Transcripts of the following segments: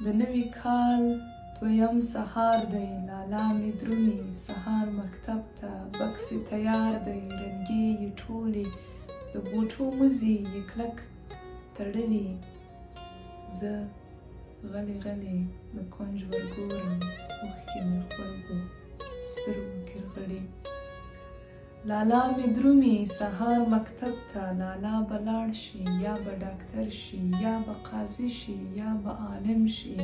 د نوي کال دویم سهار دی، لالا مې درومي سهار مکتب ته، بکس یې تیار دی، رنګې یې ټولې، د بوټو مزي یې کلک تړلي. زه غلې غلې د کونج ورګورم، اوښکې مې غبرګو سترګو کې رغړي. لالا مې درومي سهار مکتب ته، لالا به لاړ شي، یا به ډاکټر شي، یا به قاضي شي، یا به عالم شي،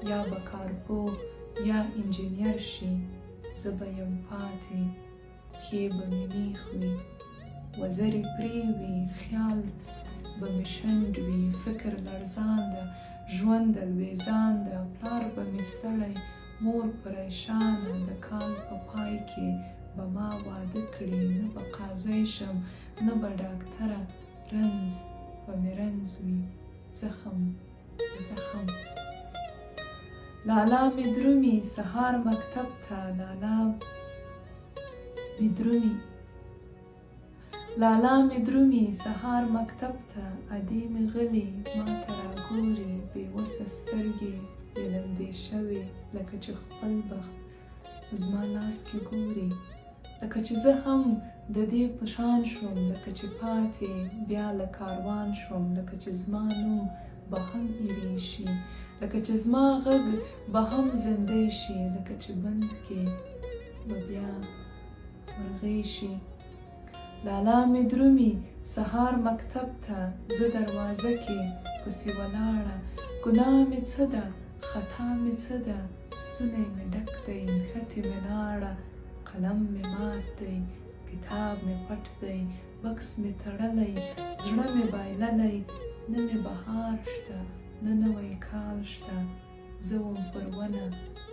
یا به کارپوه یا انجینیر شي. زه به یم پاتې، پښې به مې میخ وي، وزرې پرې وي، خیال به مې شنډ وي، فکر لړزان ده، ژوند الویزان ده، پلار به مې ستړی، مور پریشانه، د کال په پای کې به ما واده کړي، نه به قاضی شم نه به ډاکټره، رنځ به مې رنځ وي، زخم به زخم. لالا مې درومي سهار مکتب ته، لالا مې درومي سهار مکتب ته، ادې مې غلې ما ته راګوري، بې وسه سترګې یې لمدې شوې، لکه چې خپل بخت زما لاس کې ګوري. لکه چې زه هم د دې په شان شوم، لکه چې پاتې بیا له کاروان شوم، لکه چې زما نوم به هم ایرې شي، لکه چې زما غږ به هم زندې شي، لکه چې بند کې به بیا مرغۍ شي. لالا مې درومي سهار مکتب ته، زه دروازه کې پسې ولاړه، ګناه مې څه ده خطا مې څه ده، ستونی مې ډک دی نښتې مې لاړه، قلم مې مات دی کتاب مې پټ دی، بکس مې تړلی زړه مې بایللی، نه مې بهار شته نه نوی کال شته. زه وم پر ونه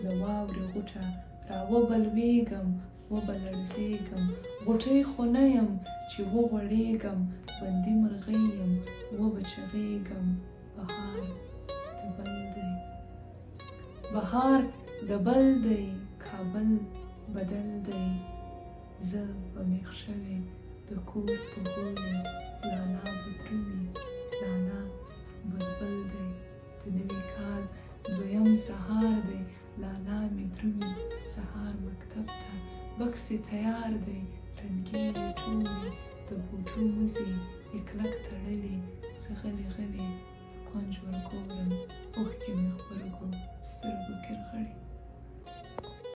د واورې غوټه، راوبه لویږم وبه لړزیږم، غوټۍ خو نه یم چې وغوړېږم، بندي مرغۍ یم وبه چغېږم. بهار د بل دی کابل بدل دی، زه به میخ شوې د کور په غولي. لالا به درومي لالا بلبل دی، د نوي کال دویم سهار دی، لالا مې درومي سهار مکتب ته، بکس یې تیار دی، رنګې یې ټولې، د بوټو مزي یې کلک تړلي. زه غلې غلې کونج ورګورم، اوښکې مې غبرګو سترګو کې رغړي.